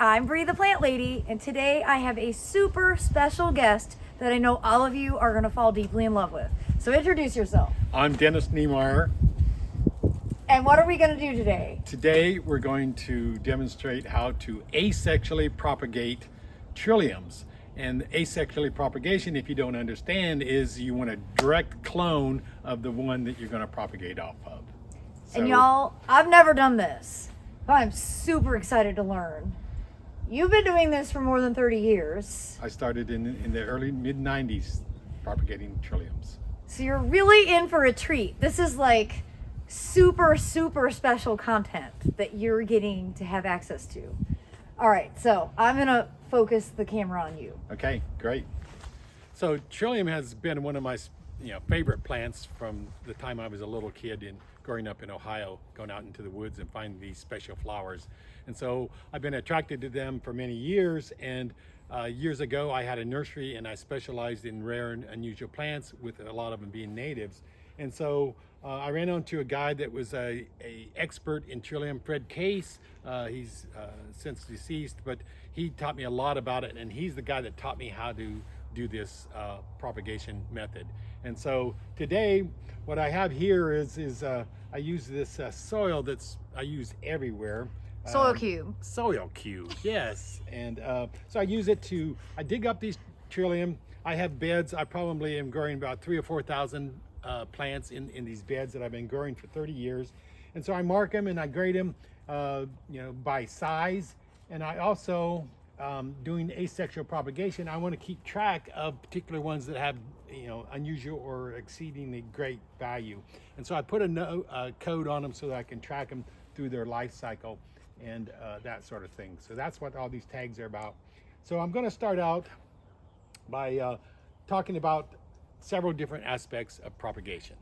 I'm Bree the Plant Lady, and today I have a super special guest that I know all of you are going to fall deeply in love with. So introduce yourself. I'm Dennis Niemeyer. And what are we going to do today? Today we're going to demonstrate how to asexually propagate trilliums. And asexually propagation, if you don't understand, is you want a direct clone of the one that you're going to propagate off of. And y'all, I've never done this, but I'm super excited to learn. You've been doing this for more than 30 years. I started in the early mid-90s propagating trilliums. So you're really in for a treat. This is like super special content that you're getting to have access to. All right, so I'm gonna focus the camera on you. Okay, great. So trillium has been one of my favorite plants from the time I was a little kid and growing up in Ohio, going out into the woods and finding these special flowers. And so I've been attracted to them for many years, and years ago I had a nursery and I specialized in rare and unusual plants, with a lot of them being natives. And so I ran onto a guy that was a expert in trillium, Fred Case. He's since deceased, but he taught me a lot about it, and he's the guy that taught me how to do this propagation method. And so today what I have here is I use this soil that's I use everywhere. Soil cube. Soil cube, yes. And so I use it I dig up these trillium. I have beds. I probably am growing about 3,000 or 4,000 plants in these beds that I've been growing for 30 years. And so I mark them and I grade them by size. And I also, doing asexual propagation, I want to keep track of particular ones that have unusual or exceedingly great value. And so I put a code on them so that I can track them through their life cycle and that sort of thing. So that's what all these tags are about. So I'm going to start out by talking about several different aspects of propagation.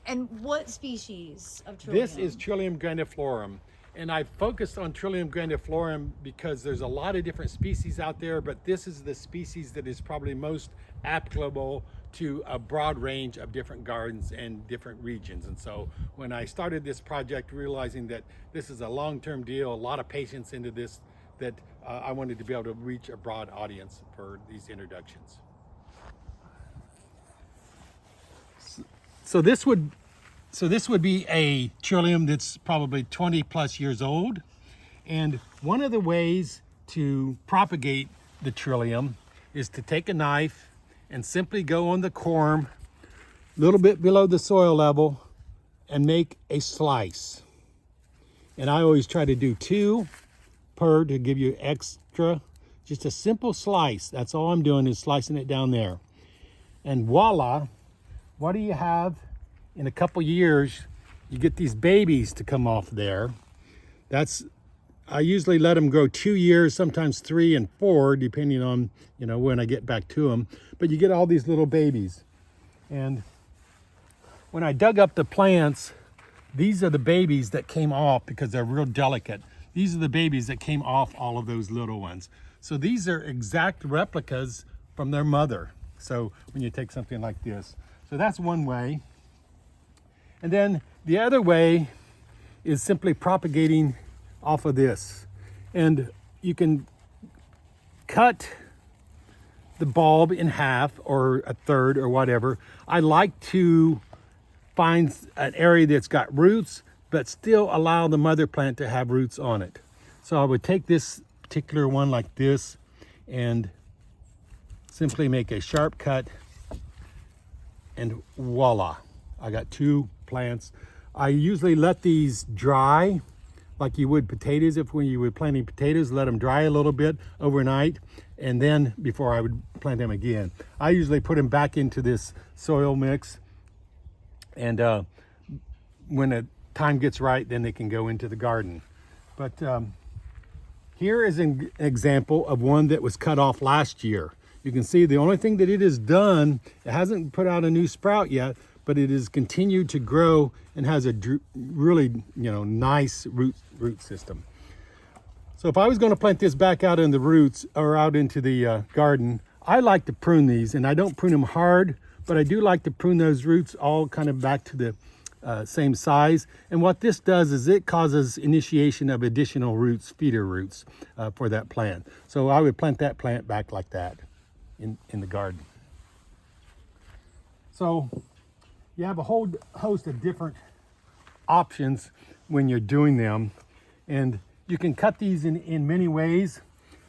And what species of trillium? This is Trillium grandiflorum. And I focused on Trillium grandiflorum because there's a lot of different species out there, but this is the species that is probably most applicable to a broad range of different gardens and different regions. And so when I started this project, realizing that this is a long-term deal, a lot of patience into this, that I wanted to be able to reach a broad audience for these introductions. So this would be a trillium that's probably 20 plus years old. And one of the ways to propagate the trillium is to take a knife and simply go on the corm a little bit below the soil level and make a slice. And I always try to do 2 per to give you extra, just a simple slice. That's all I'm doing is slicing it down there. And voila, what do you have? In a couple years, you get these babies to come off there. I usually let them grow 2 years, sometimes 3 and 4, depending on when I get back to them. But you get all these little babies. And when I dug up the plants, these are the babies that came off because they're real delicate. These are the babies that came off all of those little ones. So these are exact replicas from their mother. So when you take something like this. So that's one way. And then the other way is simply propagating off of this. And you can cut the bulb in half or a third or whatever. I like to find an area that's got roots, but still allow the mother plant to have roots on it. So I would take this particular one like this and simply make a sharp cut, and voila, I got 2 plants. I usually let these dry like you would potatoes. When you were planting potatoes, let them dry a little bit overnight, and then before I would plant them again. I usually put them back into this soil mix, and when the time gets right, then they can go into the garden. But here is an example of one that was cut off last year. You can see the only thing that it has done, it hasn't put out a new sprout yet, but it has continued to grow and has a really nice root system. So if I was going to plant this back out in the roots or out into the garden, I like to prune these, and I don't prune them hard, but I do like to prune those roots all kind of back to same size. And what this does is it causes initiation of additional roots, feeder roots, for that plant. So I would plant that plant back like that in the garden. So you have a whole host of different options when you're doing them. And you can cut these in many ways.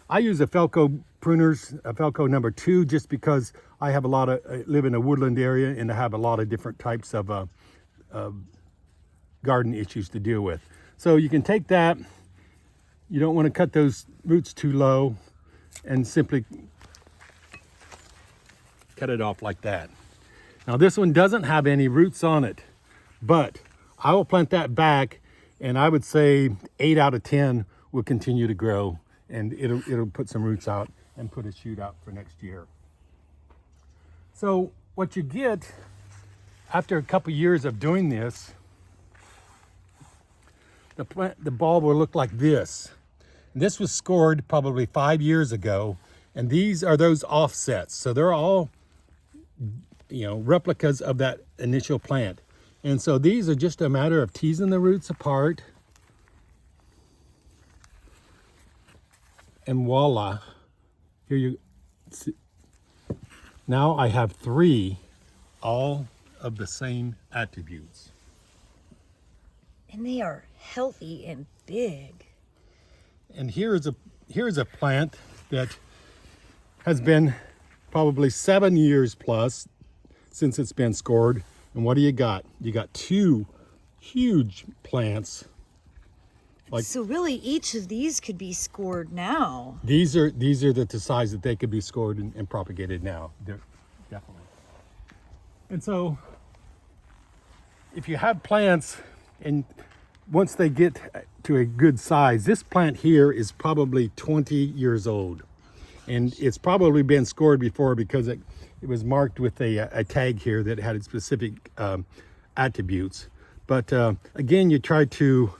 I use a Felco pruners, a Felco number 2, just because I have live in a woodland area and I have a lot of different types of garden issues to deal with. So you can take that, you don't want to cut those roots too low, and simply cut it off like that. Now this one doesn't have any roots on it, but I will plant that back, and I would say 8 out of 10 will continue to grow, and it'll put some roots out and put a shoot out for next year. So what you get after a couple years of doing this, the bulb will look like this. This was scored probably 5 years ago, and these are those offsets. So they're all, replicas of that initial plant. And so these are just a matter of teasing the roots apart. And voila, here you see. Now I have 3, all of the same attributes. And they are healthy and big. And here's a plant that has been probably 7 years plus since it's been scored. And what do you got? You got 2 huge plants. So really each of these could be scored now. These are the size that they could be scored and propagated now. They're definitely. And so if you have plants, and once they get to a good size, this plant here is probably 20 years old, and it's probably been scored before because it was marked with a tag here that had specific attributes. But again, you try to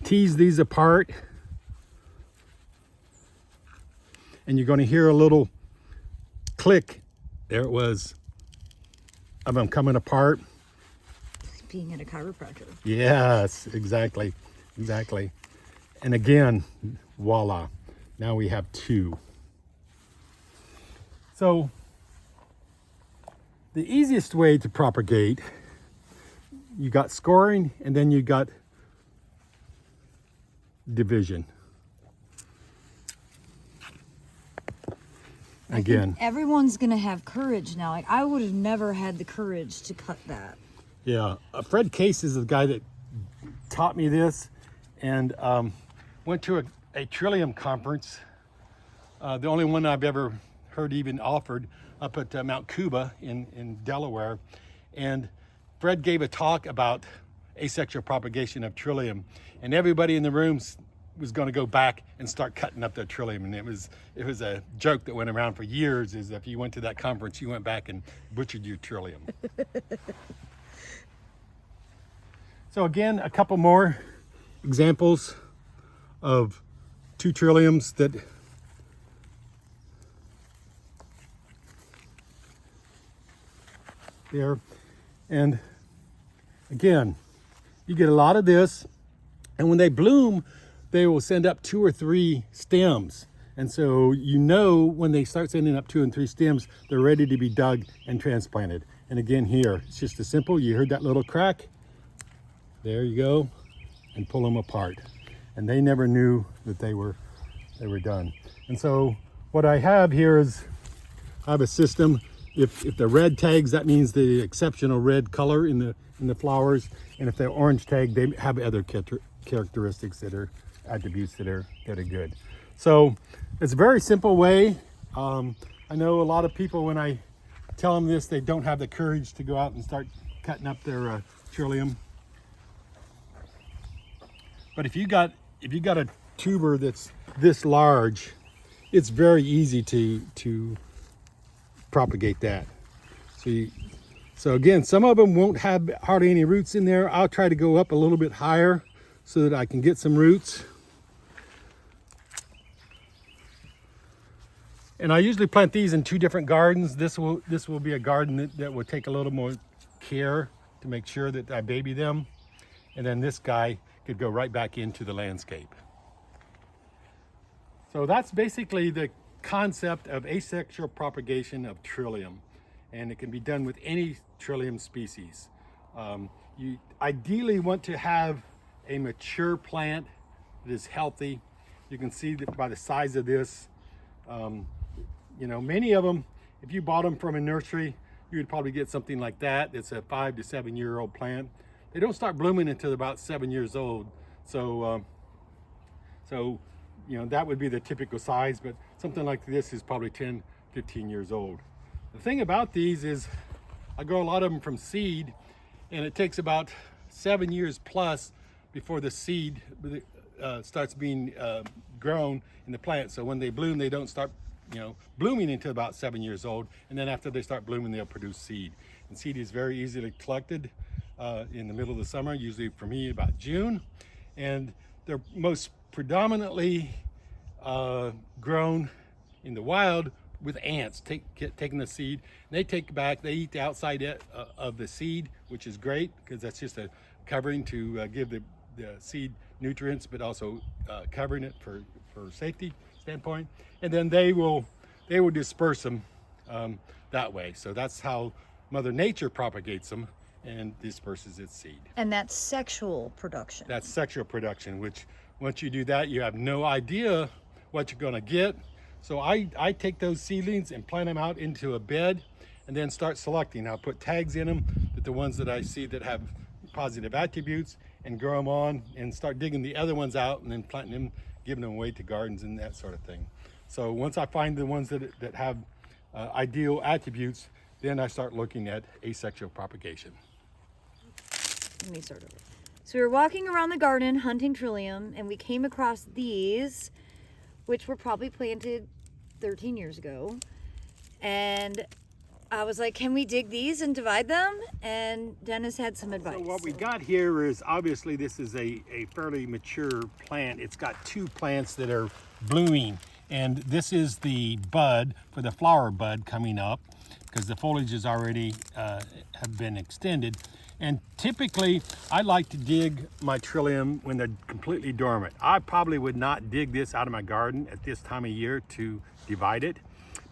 tease these apart, and you're going to hear a little click. There it was, of them coming apart. Being at a chiropractor. Yes, exactly. And again, voila, now we have 2. So the easiest way to propagate, you got scoring, and then you got division. Again, everyone's gonna have courage now. Like I would have never had the courage to cut that. Yeah, Fred Case is the guy that taught me this, and went to a Trillium conference, the only one I've ever heard even offered, up at Mount Cuba in Delaware. And Fred gave a talk about asexual propagation of Trillium, and everybody in the room was going to go back and start cutting up their Trillium. And it was a joke that went around for years, is if you went to that conference, you went back and butchered your Trillium. So again, a couple more examples of 2 Trilliums that there. And again, you get a lot of this, and when they bloom, they will send up 2 or 3 stems. And so when they start sending up 2 and 3 stems, they're ready to be dug and transplanted. And again here, it's just as simple. You heard that little crack? There you go, and pull them apart. And they never knew that they were done. And so what I have here is, I have a system. If the red tags, that means the exceptional red color in the flowers. And if they're orange tag, they have other characteristics attributes that are good. So it's a very simple way. I know a lot of people, when I tell them this, they don't have the courage to go out and start cutting up their Trillium. But if you got a tuber that's this large, it's very easy to propagate that. So again, some of them won't have hardly any roots in there. I'll try to go up a little bit higher so that I can get some roots. And I usually plant these in 2 different gardens. This will be a garden that will take a little more care to make sure that I baby them. And then this guy could go right back into the landscape. So that's basically the concept of asexual propagation of trillium. And it can be done with any trillium species. You ideally want to have a mature plant that is healthy. You can see that by the size of this. You know, many of them, if you bought them from a nursery, you would probably get something like that. It's a 5 to 7 year old plant. They don't start blooming until about 7 years old. So you know, that would be the typical size, but something like this is probably 10, 15 years old. The thing about these is I grow a lot of them from seed, and it takes about 7 years plus before the seed starts being grown in the plant. So when they bloom, they don't start, you know, blooming until about 7 years old, and then after they start blooming, they'll produce seed. And seed is very easily collected in the middle of the summer, usually for me about June, and they're most predominantly grown in the wild with ants taking the seed. They take back, they eat the outside of the seed, which is great because that's just a covering to give the seed nutrients, but also covering it for safety standpoint. And then they will disperse them that way. So that's how Mother Nature propagates them and disperses its seed. And that's sexual production. That's sexual production, which once you do that, you have no idea what you're gonna get. So I take those seedlings and plant them out into a bed and then start selecting. I'll put tags in them, that the ones that I see that have positive attributes, and grow them on and start digging the other ones out and then planting them, giving them away to gardens and that sort of thing. So once I find the ones that have ideal attributes, then I start looking at asexual propagation. Let me start over. So we were walking around the garden hunting trillium, and we came across these, which were probably planted 13 years ago. And I was like, can we dig these and divide them? And Dennis had some advice. So what we got here is, obviously this is a fairly mature plant. It's got two plants that are blooming, and this is the bud for the flower bud coming up because the foliage is already have been extended. And typically I like to dig my trillium when they're completely dormant. I probably would not dig this out of my garden at this time of year to divide it,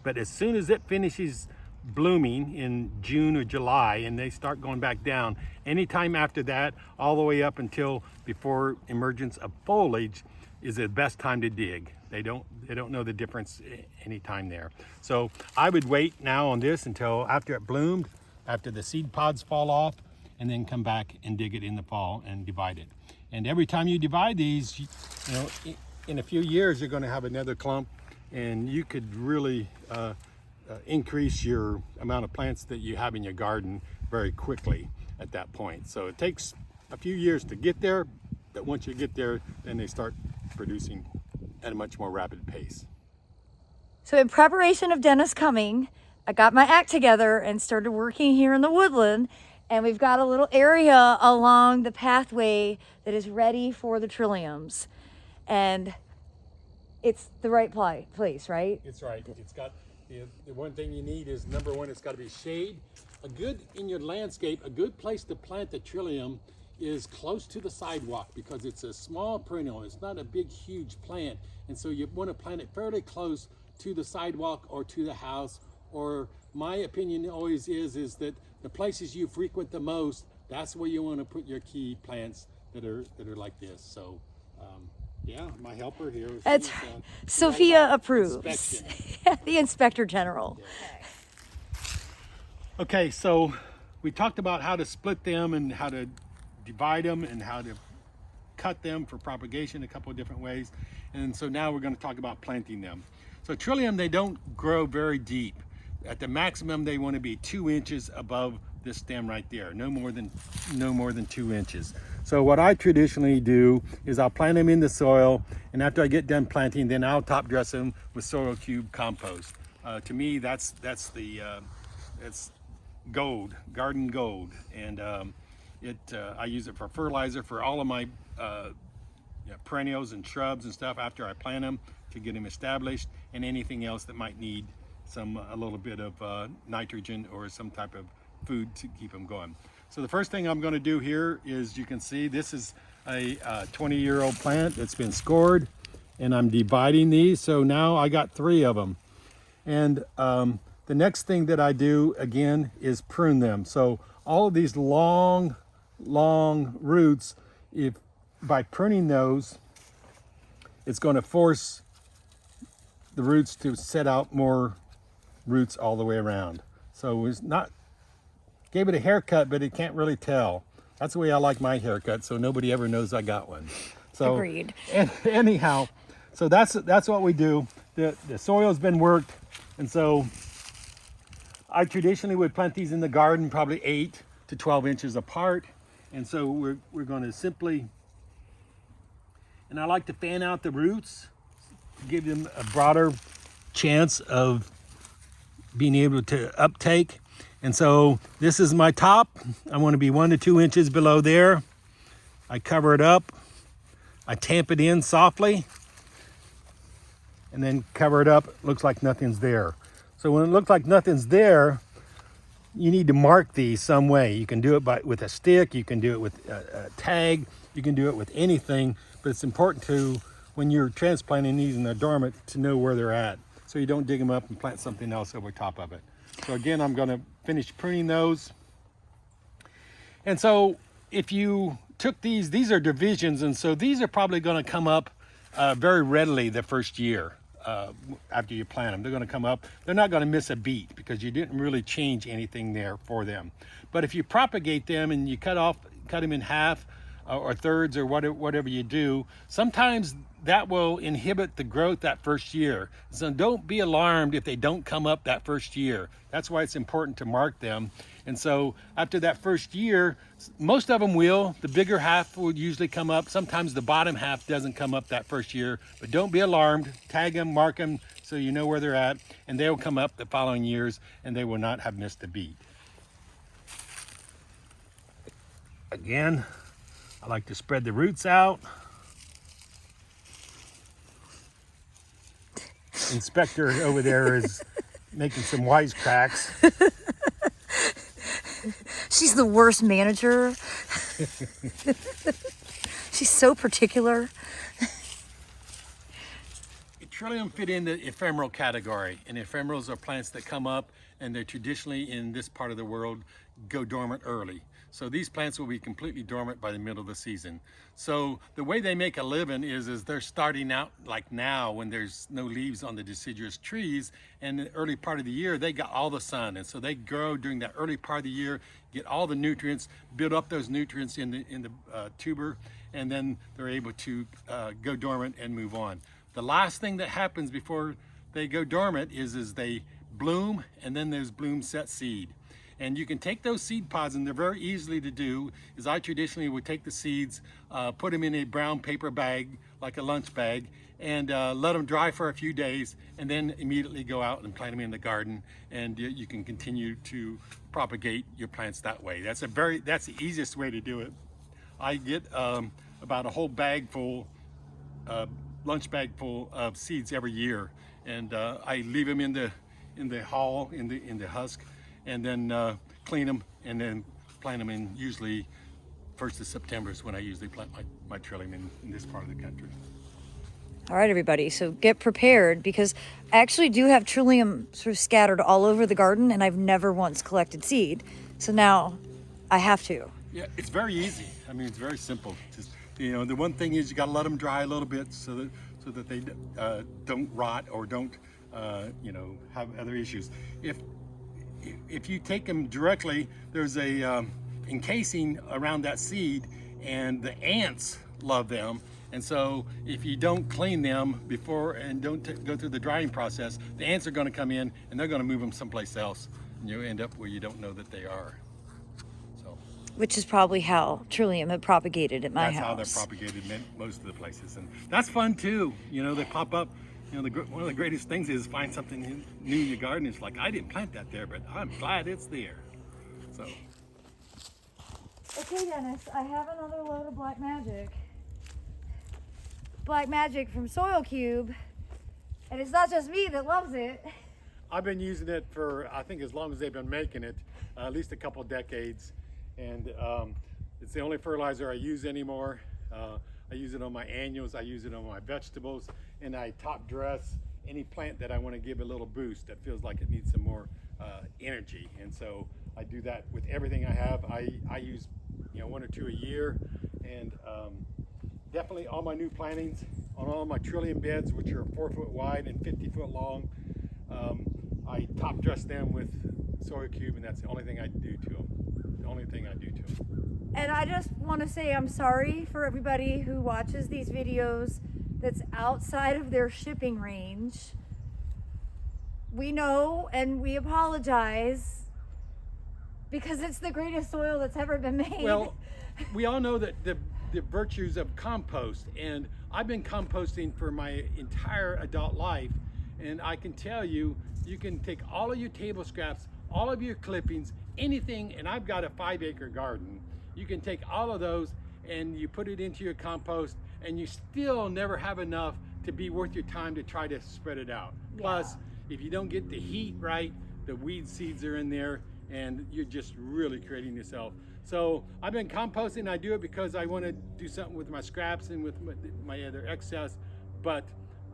but as soon as it finishes blooming in June or July and they start going back down, anytime after that all the way up until before emergence of foliage is the best time to dig. They don't know the difference anytime there. So I would wait now on this until after it bloomed, after the seed pods fall off, and then come back and dig it in the fall and divide it. And every time you divide these, you know, in a few years you're going to have another clump, and you could really increase your amount of plants that you have in your garden very quickly at that point. So it takes a few years to get there, but once you get there, then they start producing at a much more rapid pace. So in preparation of Dennis coming, I got my act together and started working here in the woodland, and we've got a little area along the pathway that is ready for the trilliums. And it's the right place, right? It's right. It's got the one thing you need is, number one, it's got to be shade. In your landscape, a good place to plant the trillium is close to the sidewalk because it's a small perennial. It's not a big, huge plant. And so you want to plant it fairly close to the sidewalk or to the house. Or my opinion always is that the places you frequent the most, that's where you want to put your key plants that are like this. So yeah, my helper here. That's Sophia approves. The Inspector General. Okay, so we talked about how to split them and how to divide them and how to cut them for propagation a couple of different ways. And so now we're going to talk about planting them. So trillium, they don't grow very deep. At the maximum, they want to be 2 inches above this stem right there, no more than 2 inches. So what I traditionally do is I'll plant them in the soil, and after I get done planting, then I'll top dress them with soil cube compost. To me, that's gold, garden gold, and I use it for fertilizer for all of my perennials and shrubs and stuff after I plant them to get them established, and anything else that might need a little bit of nitrogen or some type of food to keep them going. So the first thing I'm going to do here is, you can see this is a 20-year-old plant that's been scored, and I'm dividing these. So now I got 3 of them. And the next thing that I do again is prune them. So all of these long roots, if by pruning those, it's going to force the roots to set out more roots all the way around. So it's not, gave it a haircut, but it can't really tell. That's the way I like my haircut, so nobody ever knows I got one. So Agreed. Anyhow, so that's what we do. The soil's been worked, and so I traditionally would plant these in the garden probably 8 to 12 inches apart. And so we're going to simply, and I like to fan out the roots to give them a broader chance of being able to uptake. And so this is my top. I want to be 1 to 2 inches below there. I cover it up. I tamp it in softly and then cover it up. Looks like nothing's there. So when it looks like nothing's there, you need to mark these some way. You can do it with a stick, you can do it with a tag, you can do it with anything, but it's important to, when you're transplanting these and they're dormant, to know where they're at, so you don't dig them up and plant something else over top of it. So again, I'm going to finish pruning those. And so if you took these are divisions, and so these are probably going to come up very readily the first year. After you plant them, they're going to come up. They're not going to miss a beat because you didn't really change anything there for them. But if you propagate them and you cut them in half or thirds or whatever you do, sometimes that will inhibit the growth that first year. So don't be alarmed if they don't come up that first year. That's why it's important to mark them. And so after that first year, most of them will. The bigger half will usually come up. Sometimes the bottom half doesn't come up that first year, but don't be alarmed. Tag them, mark them so you know where they're at, and they will come up the following years and they will not have missed a beat. Again, I like to spread the roots out. Inspector over there is making some wisecracks. She's the worst manager. She's so particular. Trillium fit in the ephemeral category, and ephemerals are plants that come up and they're traditionally in this part of the world go dormant early. So these plants will be completely dormant by the middle of the season. So the way they make a living is they're starting out like now when there's no leaves on the deciduous trees, and the early part of the year they got all the sun, and so they grow during that early part of the year, get all the nutrients, build up those nutrients in the tuber, and then they're able to go dormant and move on. The last thing that happens before they go dormant is they bloom, and then those blooms set seed. And you can take those seed pods, and they're very easily to do, is I traditionally would take the seeds, put them in a brown paper bag, like a lunch bag, and let them dry for a few days, and then immediately go out and plant them in the garden, and you can continue to propagate your plants that way. That's the easiest way to do it. I get about a whole bag full, lunch bag full of seeds every year, and I leave them in the hull, in the husk, and then clean them, and then plant them in. Usually 1st of September is when I usually plant my trillium in this part of the country. All right, everybody, so get prepared, because I actually do have trillium sort of scattered all over the garden, and That never once collected seed. So now I have to. Yeah, it's very easy. I mean, it's very simple. Just, the one thing is you got to let them dry a little bit so that they don't rot or don't have other issues. If you take them directly, there's a encasing around that seed, and the ants love them. And so if you don't clean them before and don't go through the drying process, the ants are going to come in and they're going to move them someplace else, and you end up where you don't know that they are. So, which is probably how trillium had propagated at my house. That's how they're propagated most of the places, and that's fun too. They pop up. One of the greatest things is find something new in your garden. It's like, I didn't plant that there, but I'm glad it's there. So. Okay, Dennis, I have another load of black magic. Black magic from Soil Cube, and it's not just me that loves it. I've been using it for, I think, as long as they've been making it, at least a couple decades. And it's the only fertilizer I use anymore. I use it on my annuals, I use it on my vegetables, and I top dress any plant that I want to give a little boost that feels like it needs some more energy. And so I do that with everything I have. I use, you know, 1 or 2 a year, and definitely all my new plantings on all my trillium beds, which are 4 foot wide and 50 foot long. I top dress them with soil cube, and that's the only thing I do to them. The only thing I do to them. And I just want to say I'm sorry for everybody who watches these videos that's outside of their shipping range. We know and we apologize because it's the greatest soil that's ever been made. Well, we all know that the virtues of compost, and I've been composting for my entire adult life, and I can tell you, you can take all of your table scraps, all of your clippings, anything, and I've got a 5-acre garden. You can take all of those and you put it into your compost, and you still never have enough to be worth your time to try to spread it out. Yeah. Plus, if you don't get the heat right, the weed seeds are in there, and you're just really creating yourself. So I've been composting. I do it because I want to do something with my scraps and with my other excess, but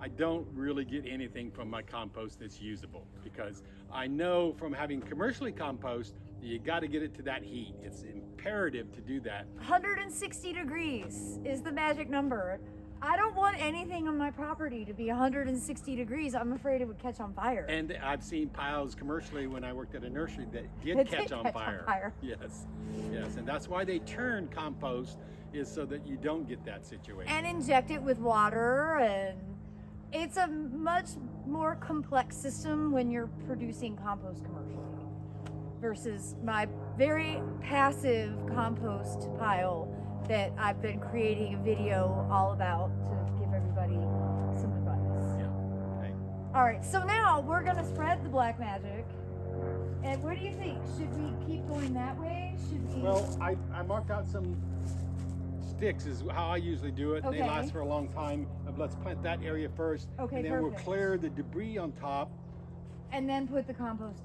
I don't really get anything from my compost that's usable, because I know from having commercially compost, you got to get it to that heat. It's imperative to do that. 160 degrees is the magic number. I don't want anything on my property to be 160 degrees. I'm afraid it would catch on fire. And I've seen piles commercially when I worked at a nursery that did catch on fire. Yes, yes, and that's why they turn compost, is so that you don't get that situation. And inject it with water, and it's a much more complex system when you're producing compost commercially versus my very passive compost pile that I've been creating a video all about to give everybody some advice. Yeah. Okay. All right, so now we're gonna spread the black magic. And what do you think? Should we keep going that way? Should we? Well, I marked out some sticks is how I usually do it. Okay. They last for a long time. Let's plant that area first. Okay, and then perfect. we'll clear the debris on top, And then put the compost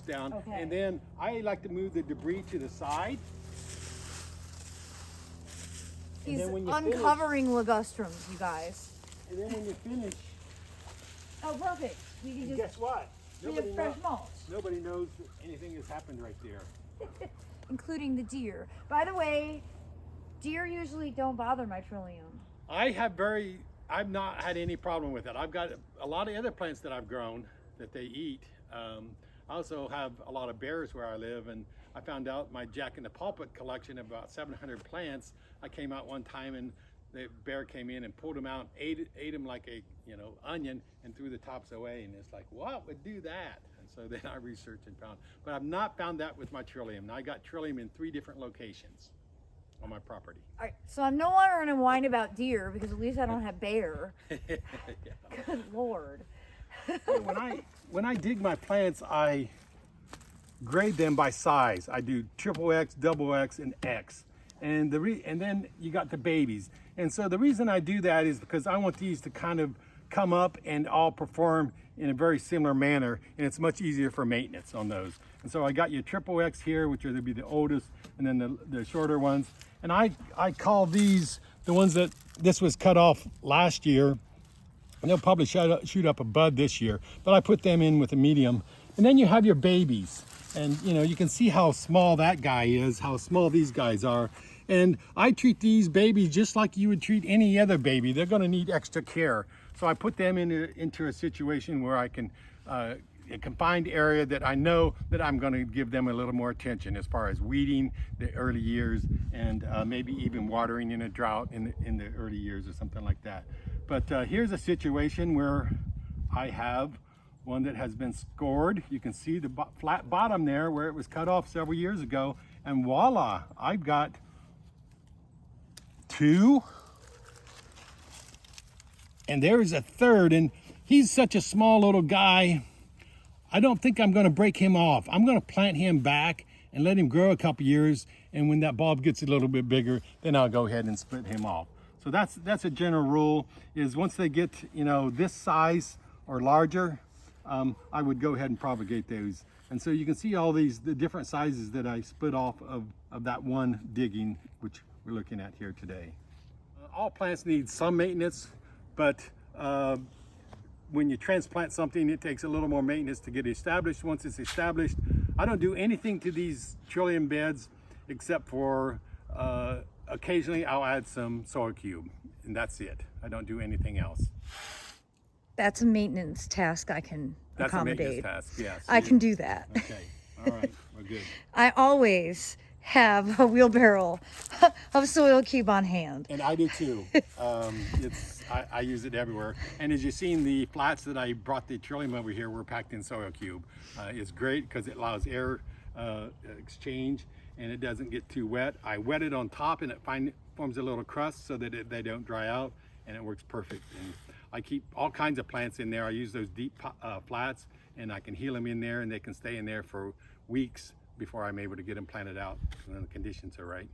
down. Okay. And then I like to move the debris to the side. He's then when you uncovering ligustrums, you guys. And then when you finish, Oh, perfect. We can just guess what? we have fresh mulch, Nobody knows that anything has happened right there. including the deer. By the way, deer usually don't bother my trillium. I've not had any problem with it. I've got a lot of other plants that I've grown that they eat. I also have a lot of bears where I live, and I found out my Jack in the Pulpit collection of about 700 plants. I came out one time and the bear came in and pulled them out, ate them like a onion, and threw the tops away. And it's like, what would do that? And so then I researched and found, but I've not found that with my trillium. Now I got trillium in 3 different locations on my property. All right, so I'm no longer going to whine about deer because at least I don't have bear. Yeah. Good Lord. When I dig my plants, I grade them by size. I do XXX, XX, and X. And then you got the babies. And so the reason I do that is because I want these to kind of come up and all perform in a very similar manner, and it's much easier for maintenance on those. And so I got your XXX here, which are to be the oldest, and then the shorter ones. And I call these the ones that this was cut off last year. And they'll probably shoot up a bud this year, but I put them in with a medium. And then you have your babies, and you can see how small that guy is, how small these guys are. And I treat these babies just like you would treat any other baby. They're going to need extra care. So I put them into a situation where I can, a confined area that I know that I'm going to give them a little more attention as far as weeding the early years, and maybe even watering in a drought in the early years or something like that. But here's a situation where I have one that has been scored. You can see the flat bottom there where it was cut off several years ago, and voila, I've got 2, and there is a third, and he's such a small little guy. I don't think I'm going to break him off. I'm going to plant him back and let him grow a couple years, and when that bulb gets a little bit bigger, then I'll go ahead and split him off. So that's a general rule, is once they get this size or larger, I would go ahead and propagate those. And so you can see all the different sizes that I split off of that one digging, which we're looking at here today. All plants need some maintenance, but when you transplant something, it takes a little more maintenance to get established. Once it's established, I don't do anything to these trillium beds except for occasionally I'll add some soil cube, and that's it. I don't do anything else. That's a maintenance task I can That's accommodate. a maintenance task, yes. I can do that. Okay, all right, we're good. I always have a wheelbarrow of soil cube on hand. And I do too. I use it everywhere. And as you've seen, the flats that I brought the trillium over here were packed in soil cube. It's great because it allows air exchange and it doesn't get too wet. I wet it on top and it forms a little crust so that they don't dry out, and it works perfect. And I keep all kinds of plants in there. I use those deep flats, and I can heal them in there, and they can stay in there for weeks before I'm able to get them planted out when the conditions are right.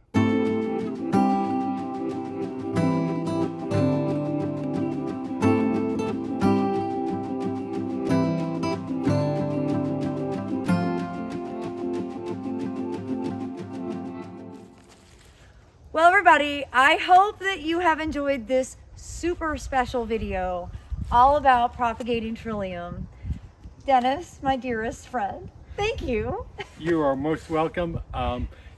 Well, everybody, I hope that you have enjoyed this super special video all about propagating trillium. Dennis, my dearest friend, thank you. You are most welcome.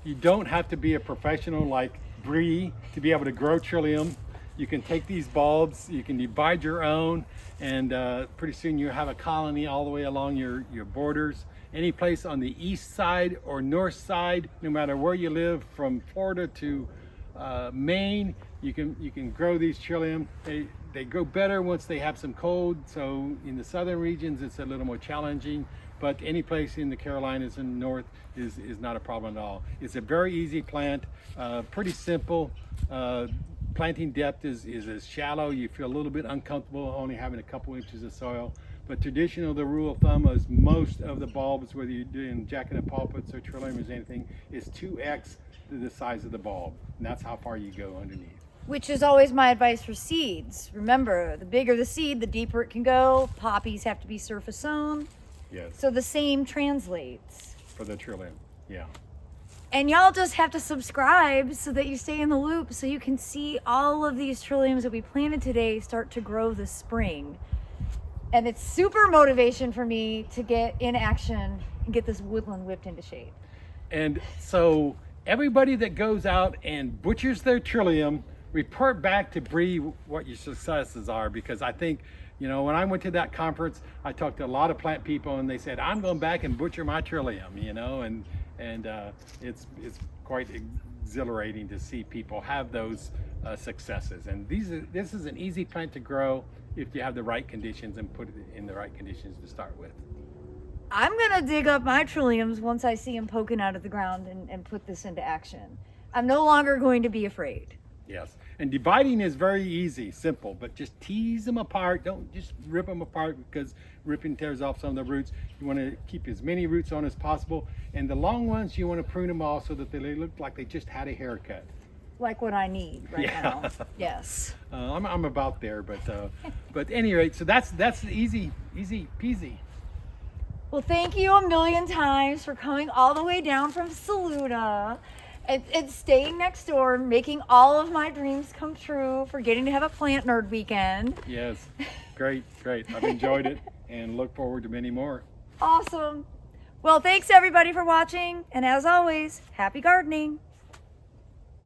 You don't have to be a professional like Bree to be able to grow trillium. You can take these bulbs, you can divide your own, and pretty soon you have a colony all the way along your borders. Any place on the east side or north side, no matter where you live, from Florida to Maine, you can grow these trillium. They grow better once they have some cold, so in the southern regions it's a little more challenging, but any place in the Carolinas and north is not a problem at all. It's a very easy plant, pretty simple. Planting depth is as shallow. You feel a little bit uncomfortable only having a couple inches of soil, but traditional, the rule of thumb is most of the bulbs, whether you're doing jacketed pulpits or trillium or anything, is 2x the size of the bulb, and that's how far you go underneath. Which is always my advice for seeds. Remember, the bigger the seed, the deeper it can go. Poppies have to be surface sown. Yes. So the same translates. For the trillium, yeah. And y'all just have to subscribe so that you stay in the loop, so you can see all of these trilliums that we planted today start to grow this spring. And it's super motivation for me to get in action and get this woodland whipped into shape. And so everybody that goes out and butchers their trillium, report back to Bree what your successes are, because I think, you know, when I went to that conference, I talked to a lot of plant people and they said, I'm going back and butcher my trillium, you know, and it's quite exhilarating to see people have those successes. And this is an easy plant to grow if you have the right conditions and put it in the right conditions to start with. I'm gonna dig up my trilliums once I see them poking out of the ground and put this into action. I'm no longer going to be afraid. Yes, and dividing is very easy, simple, but just tease them apart. Don't just rip them apart, because ripping tears off some of the roots. You want to keep as many roots on as possible, and the long ones you want to prune them all so that they look like they just had a haircut. Like what I need right now. Yes. I'm about there, but at any rate, so that's easy peasy. Well, thank you a million times for coming all the way down from Saluda and staying next door, making all of my dreams come true, for getting to have a plant nerd weekend. Yes, great. I've enjoyed it and look forward to many more. Awesome. Well, thanks everybody for watching, and as always, happy gardening.